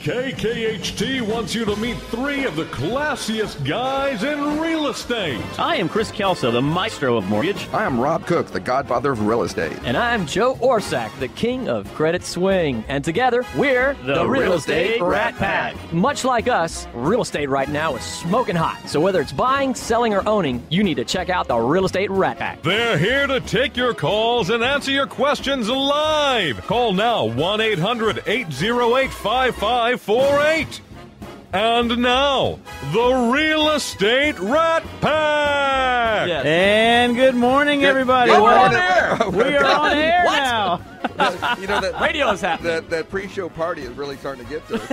KKHT wants you to meet three of the classiest guys in real estate. I am Chris Kelso, the maestro of mortgage. I am Rob Cook, the godfather of real estate. And I'm Joe Orsack, the king of credit swing. And together, we're the Real Estate Rat Pack. Much like us, real estate right now is smoking hot. So whether it's buying, selling, or owning, you need to check out the Real Estate Rat Pack. They're here to take your calls and answer your questions live. Call now, 1-800-808-5548. And now, the Real Estate Rat Pack. Yes. And good morning, everybody. Good We're morning. on air. We are on air now. You know, that Radio is happening. That pre-show party is really starting to get to us.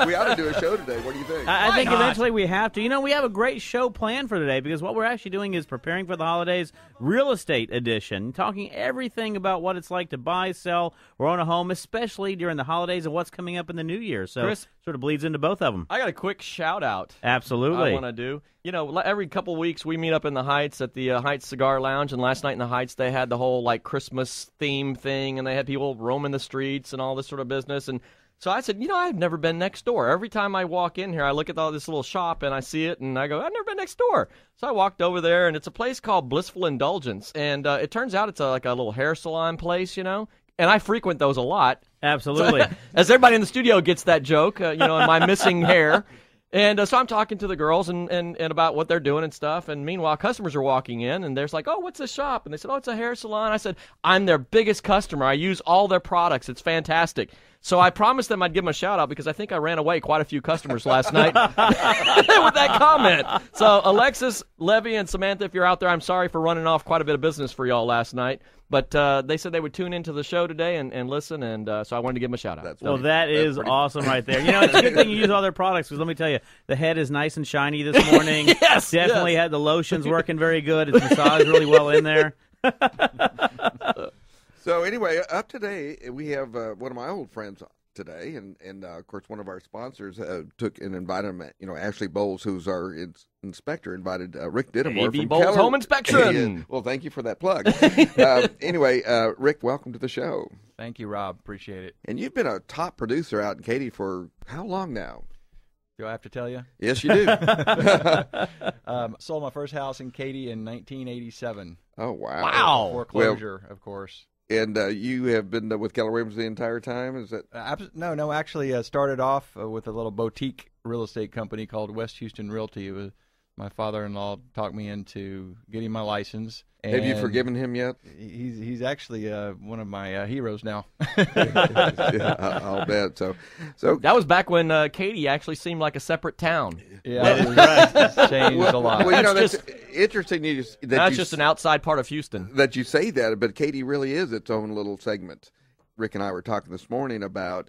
We ought to do a show today. What do you think? I think eventually we have to. You know, we have a great show planned for today because what we're actually doing is preparing for the holidays, real estate edition, talking everything about what it's like to buy, sell, or own a home, especially during the holidays and what's coming up in the new year. So Chris, it sort of bleeds into both of them. I got a quick shout-out. Absolutely. I want to do. You know, every couple weeks we meet up in the Heights at the Heights Cigar Lounge, and last night in the Heights they had the whole, like, Christmas theme thing, and they had people roaming the streets and all this sort of business, and so I said, you know, I've never been next door. Every time I walk in here, I look at all this little shop, and I see it, and I go, I've never been next door. So I walked over there, and it's a place called Blissful Indulgence, and it turns out it's like a little hair salon place, you know, and I frequent those a lot. Absolutely. As everybody in the studio gets that joke, you know, and my missing hair. And so I'm talking to the girls and about what they're doing and stuff. And meanwhile, customers are walking in, and there's like, oh, what's this shop? And they said, oh, it's a hair salon. I said, I'm their biggest customer. I use all their products. It's fantastic. So I promised them I'd give them a shout-out because I think I ran away quite a few customers last night with that comment. So Alexis, Levy, and Samantha, if you're out there, I'm sorry for running off quite a bit of business for y'all last night. But they said they would tune into the show today and listen, and so I wanted to give them a shout-out. That is awesome right there. You know, it's a good thing you use all their products because let me tell you, the head is nice and shiny this morning. Yes, Definitely had the lotions working very good. It's massaged really well in there. So anyway, up today we have one of my old friends today, and of course one of our sponsors took and invited him. You know, Ashley Bowles, who's our inspector, invited Rick Dittemore A.B. from Bowles Keller. Home Inspection. Yeah. Well, thank you for that plug. Anyway, Rick, welcome to the show. Thank you, Rob. Appreciate it. And you've been a top producer out in Katy for how long now? Do I have to tell you? Yes, you do. Sold my first house in Katy in 1987. Oh, wow. Wow. Foreclosure, of course. And you have been with Keller Williams the entire time? Is that? No. Actually, started off with a little boutique real estate company called West Houston Realty. It was my father-in-law talked me into getting my license. Have you forgiven him yet? He's actually one of my heroes now. Yeah, I'll bet. So That was back when Katy actually seemed like a separate town. Yeah, it's changed a lot. Well, you know, That's that's interesting. That's just an outside part of Houston. That you say that, but Katy really is its own little segment. Rick and I were talking this morning about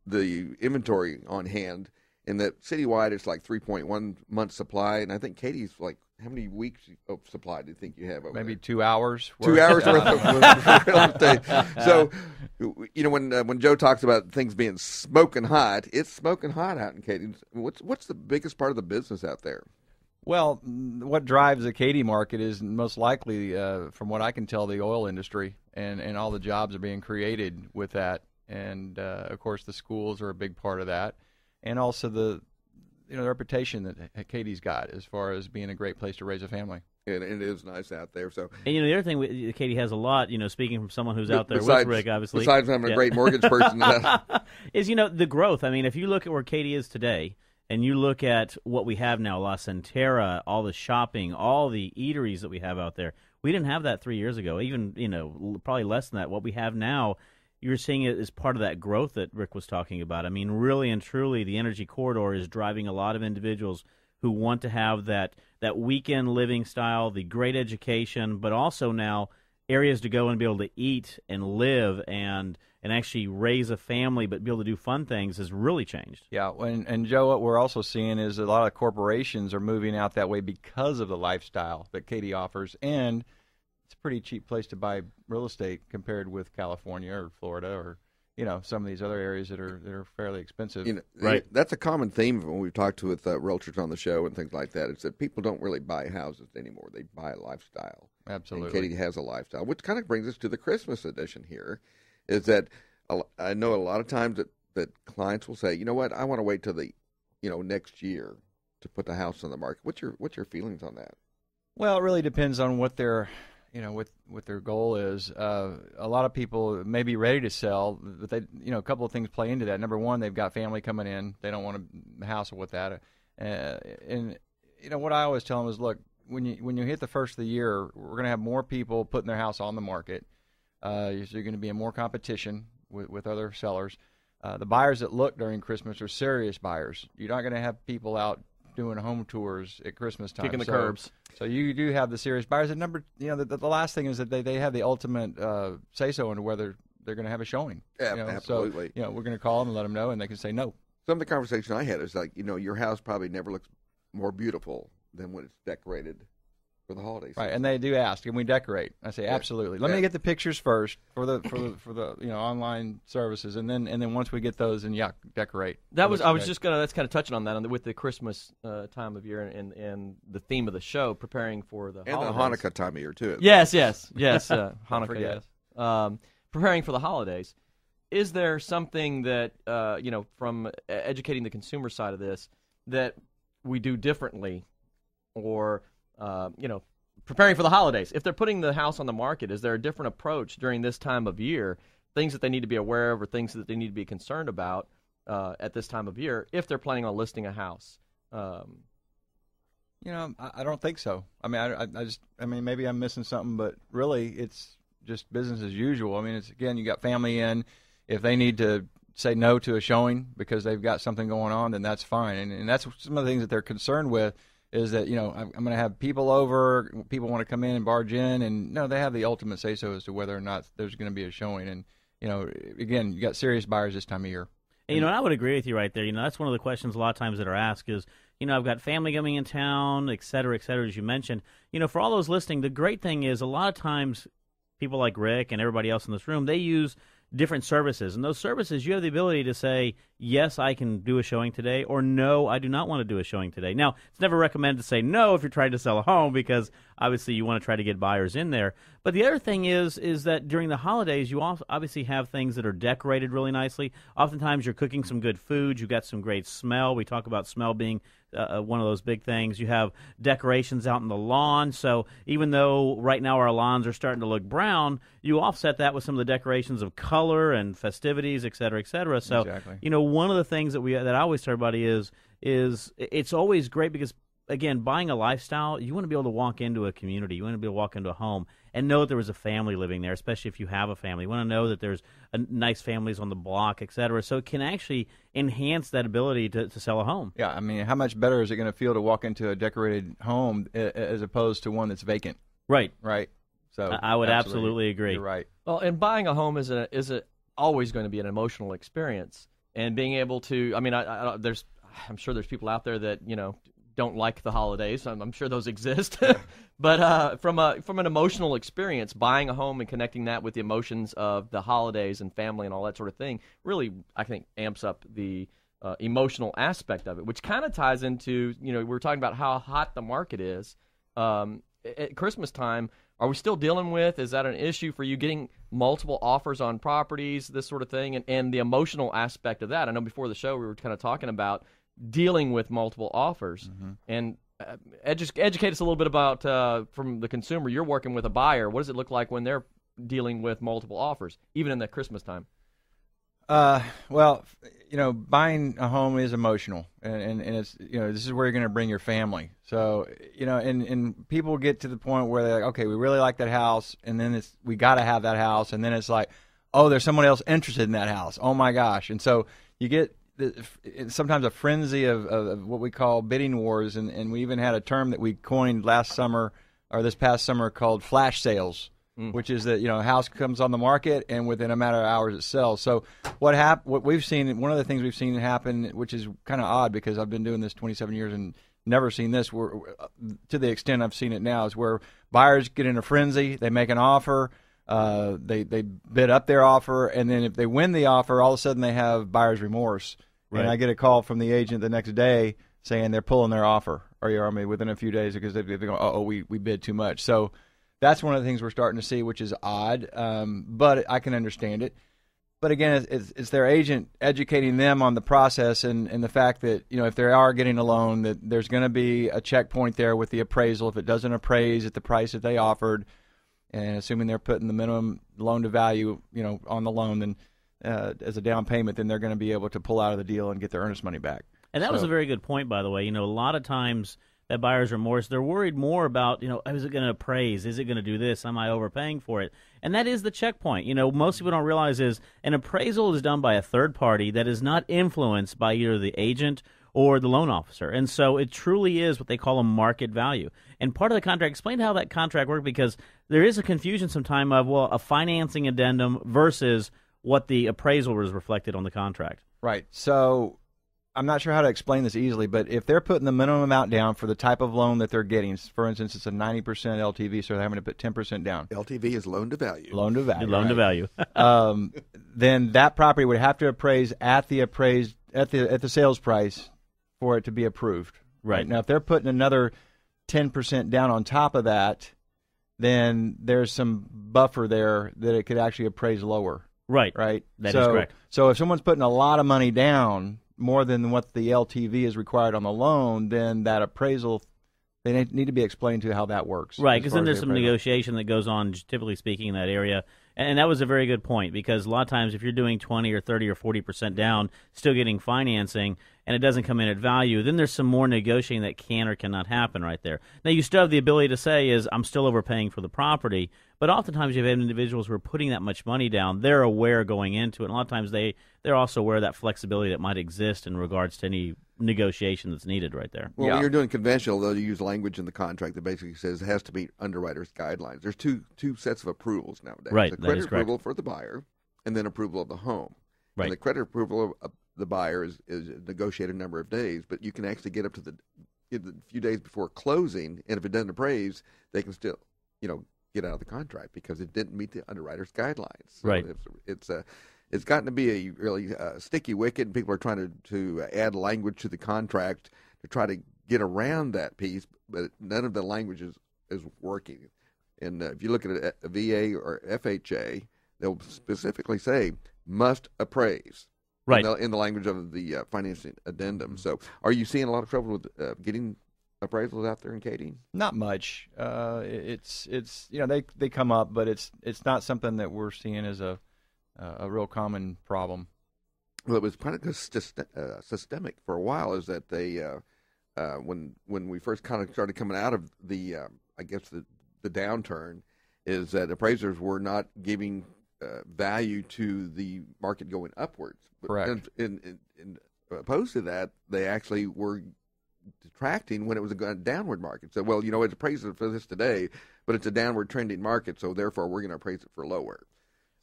the inventory on hand, and that citywide it's like 3.1 months supply, and I think Katie's like, how many weeks of supply do you think you have over Maybe there? 2 hours. 2 hours worth of real estate. So, you know, when Joe talks about things being smoking hot, it's smoking hot out in Katy. What's the biggest part of the business out there? Well, what drives the Katy market is most likely, from what I can tell, the oil industry, and all the jobs are being created with that. And, of course, the schools are a big part of that. And also the reputation that Katy's got as far as being a great place to raise a family. And it is nice out there. So, and the other thing Katy has a lot, speaking from someone who's out there with Rick, obviously. Besides having a great mortgage person. Is, the growth. I mean, if you look at where Katy is today, and you look at what we have now, La Centera, all the shopping, all the eateries that we have out there, we didn't have that 3 years ago, even, probably less than that. What we have now, you're seeing it as part of that growth that Rick was talking about. I mean, really and truly, the energy corridor is driving a lot of individuals who want to have that weekend living style, the great education, but also now areas to go and be able to eat and live and actually raise a family, but be able to do fun things has really changed. Yeah, and Joe, what we're also seeing is a lot of corporations are moving out that way because of the lifestyle that Katy offers, and it's a pretty cheap place to buy real estate compared with California or Florida or some of these other areas that are fairly expensive. Right. That's a common theme when we've talked with realtors on the show and things like that. It's that people don't really buy houses anymore; they buy a lifestyle. Absolutely. And Katy has a lifestyle, which kind of brings us to the Christmas edition here. Is that I know a lot of times that that clients will say, you know what, I want to wait till the, next year to put the house on the market. What's your feelings on that? Well, it really depends on what their, what their goal is. A lot of people may be ready to sell, but they, a couple of things play into that. Number one, they've got family coming in. They don't want to hassle with that. And what I always tell them is, look, when you hit the first of the year, we're going to have more people putting their house on the market. So you're going to be in more competition with other sellers. The buyers that look during Christmas are serious buyers. You're not going to have people out doing home tours at Christmas time. Kicking the curbs. So you do have the serious buyers. And the last thing is that they have the ultimate say-so into whether they're going to have a showing. Yeah, absolutely. So, we're going to call them and let them know, and they can say no. Some of the conversation I had is like, your house probably never looks more beautiful than when it's decorated for the holidays. Right, and they do ask, can we decorate? I say, absolutely. Let me get the pictures first for the online services, and then once we get those, and decorate. That's kind of touching on that with the Christmas time of year and the theme of the show, preparing for the holidays. And the Hanukkah time of year too. Yes, Hanukkah. Yes, preparing for the holidays. Is there something that from educating the consumer side of this that we do differently, or preparing for the holidays? If they're putting the house on the market, is there a different approach during this time of year, things that they need to be aware of or things that they need to be concerned about at this time of year if they're planning on listing a house? I don't think so. I mean, maybe I'm missing something, but really it's just business as usual. I mean, it's, again, you got family in. If they need to say no to a showing because they've got something going on, then that's fine. And that's some of the things that they're concerned with, is that, I'm going to have people over, people want to come in and barge in, and no, they have the ultimate say-so as to whether or not there's going to be a showing. And, again, you got serious buyers this time of year. And, I would agree with you right there. That's one of the questions a lot of times that are asked is, I've got family coming in town, et cetera, as you mentioned. For all those listening, the great thing is a lot of times people like Rick and everybody else in this room, they use different services. And those services, you have the ability to say, yes, I can do a showing today, or no, I do not want to do a showing today. Now, it's never recommended to say no if you're trying to sell a home, because obviously you want to try to get buyers in there. But the other thing is that during the holidays, you also obviously have things that are decorated really nicely. Oftentimes you're cooking some good food. You've got some great smell. We talk about smell being one of those big things. You have decorations out in the lawn. So even though right now our lawns are starting to look brown, you offset that with some of the decorations of color and festivities, et cetera, et cetera. So, exactly. One of the things that I always tell everybody is it's always great because, again, buying a lifestyle, you want to be able to walk into a community. You want to be able to walk into a home and know that there was a family living there, especially if you have a family. You want to know that there's nice families on the block, et cetera. So it can actually enhance that ability to sell a home. Yeah, I mean, how much better is it going to feel to walk into a decorated home as opposed to one that's vacant? Right. So I would absolutely agree. You're right. Well, and buying a home is always going to be an emotional experience. And being able to, I'm sure there's people out there that, don't like the holidays. I'm sure those exist. But from an emotional experience, buying a home and connecting that with the emotions of the holidays and family and all that sort of thing really, I think, amps up the emotional aspect of it, which kind of ties into, we were talking about how hot the market is. At Christmas time, are we still dealing with, is that an issue for you, getting multiple offers on properties, this sort of thing, and the emotional aspect of that? I know before the show we were kind of talking about dealing with multiple offers. Mm-hmm. And educate us a little bit about, from the consumer, you're working with a buyer. What does it look like when they're dealing with multiple offers, even in the Christmas time? Well, buying a home is emotional, and it's, this is where you're going to bring your family. So, and people get to the point where they're like, okay, we really like that house, and then we got to have that house, and then it's like, oh, there's someone else interested in that house. Oh my gosh. And so you get sometimes a frenzy of what we call bidding wars, and we even had a term that we coined this past summer called flash sales. Which is that, a house comes on the market and within a matter of hours it sells. So what we've seen, one of the things we've seen happen, which is kind of odd because I've been doing this 27 years and never seen this, to the extent I've seen it now, is where buyers get in a frenzy, they make an offer, they bid up their offer, and then if they win the offer, all of a sudden they have buyer's remorse. Right. And I get a call from the agent the next day saying they're pulling their offer, or within a few days, because they're going, we bid too much. So that's one of the things we're starting to see, which is odd, but I can understand it. But again, it's their agent educating them on the process and the fact that, if they are getting a loan, that there's going to be a checkpoint there with the appraisal. If it doesn't appraise at the price that they offered, and assuming they're putting the minimum loan to value, on the loan, then as a down payment, then they're going to be able to pull out of the deal and get their earnest money back. And that was a very good point, by the way. A lot of times that buyer's remorse, they're worried more about, is it going to appraise? Is it going to do this? Am I overpaying for it? And that is the checkpoint. Most people don't realize is an appraisal is done by a third party that is not influenced by either the agent or the loan officer. And so it truly is what they call a market value. And part of the contract, explain how that contract works, because there is a confusion sometime of, a financing addendum versus what the appraisal was reflected on the contract. Right. So I'm not sure how to explain this easily, but if they're putting the minimum amount down for the type of loan that they're getting, for instance, it's a 90% LTV, so they're having to put 10% down. LTV is loan to value. Loan to value. Loan to value. Then that property would have to appraise at the sales price for it to be approved. Right. Now, if they're putting another 10% down on top of that, then there's some buffer there that it could actually appraise lower. Right. Right. That is correct. So if someone's putting a lot of money down, more than what the LTV is required on the loan, then that appraisal, they need to be explained to how that works. Right, because then there's some negotiation that goes on, typically speaking, in that area. And that was a very good point, because a lot of times if you're doing 20 or 30 or 40% down, still getting financing, and it doesn't come in at value, then there's some more negotiating that can or cannot happen right there. Now, you still have the ability to say, I'm still overpaying for the property, but oftentimes you have individuals who are putting that much money down. They're aware going into it. And a lot of times they're also aware of that flexibility that might exist in regards to any negotiation that's needed right there. Well, when you're doing conventional, though, you use language in the contract that basically says it has to meet underwriter's guidelines. There's two sets of approvals nowadays. Right, the that credit is correct. approval for the buyer, and then approval of the home. Right. And the credit approval of the buyer is a negotiated number of days, but you can actually get up to the few days before closing, and if it doesn't appraise, they can still, get out of the contract because it didn't meet the underwriter's guidelines. So right. It's gotten to be a really sticky wicket, and people are trying to add language to the contract to try to get around that piece, but none of the language is working. And if you look at a VA or FHA, they'll specifically say must appraise. Right. In the language of the financing addendum. So are you seeing a lot of trouble with getting appraisals out there in Katy? Not much. It's they come up, but it's not something that we're seeing as a real common problem. Well, it was kind of systemic for a while. Is that they when we first kind of started coming out of the the downturn, is that appraisers were not giving value to the market going upwards. Correct. In opposed to that, they actually were detracting when it was a downward market. So, it's appraised for this today, but it's a downward trending market, so therefore we're going to appraise it for lower.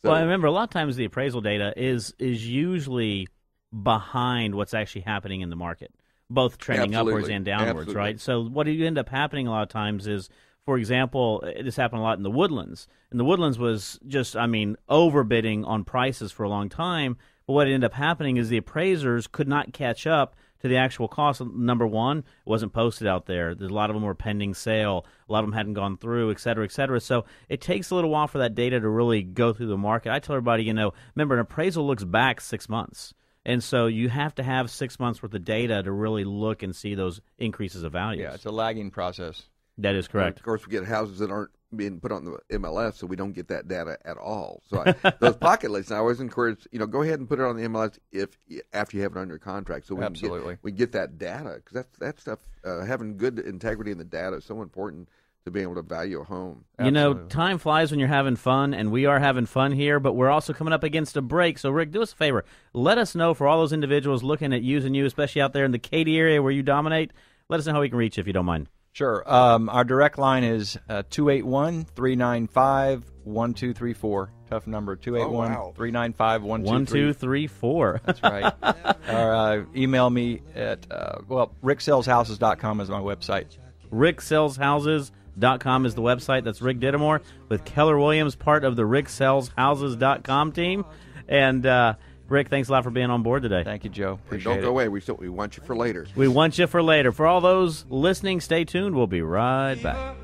So, well, I remember a lot of times the appraisal data is usually behind what's actually happening in the market, both trending upwards and downwards, right? So what you end up happening a lot of times is, for example, this happened a lot in the Woodlands. And the Woodlands was just, overbidding on prices for a long time. But what ended up happening is the appraisers could not catch up to the actual cost. Number one, it wasn't posted out there. There's a lot of them were pending sale. A lot of them hadn't gone through, et cetera, et cetera. So it takes a little while for that data to really go through the market. I tell everybody, remember, an appraisal looks back 6 months. And so you have to have 6 months worth of data to really look and see those increases of values. Yeah, it's a lagging process. That is correct. Of course, we get houses that aren't being put on the MLS, so we don't get that data at all. So those pocket lists, I always encourage, go ahead and put it on the MLS after you have it under contract, so we get that data, because that stuff, having good integrity in the data is so important to being able to value a home. Absolutely. Time flies when you're having fun, and we are having fun here, but we're also coming up against a break. So, Rick, do us a favor. Let us know, for all those individuals looking at using you, especially out there in the Katy area where you dominate, let us know how we can reach you if you don't mind. Sure. Our direct line is 281-395-1234. Tough number, 281-395-1234. That's right. Or email me at, RickSellsHouses.com is my website. RickSellsHouses.com is the website. That's Rick Dittemore with Keller Williams, part of the RickSellsHouses.com team. And Rick, thanks a lot for being on board today. Thank you, Joe. Appreciate Don't it. go away. We want you for later. We want you for later. For all those listening, stay tuned. We'll be right back.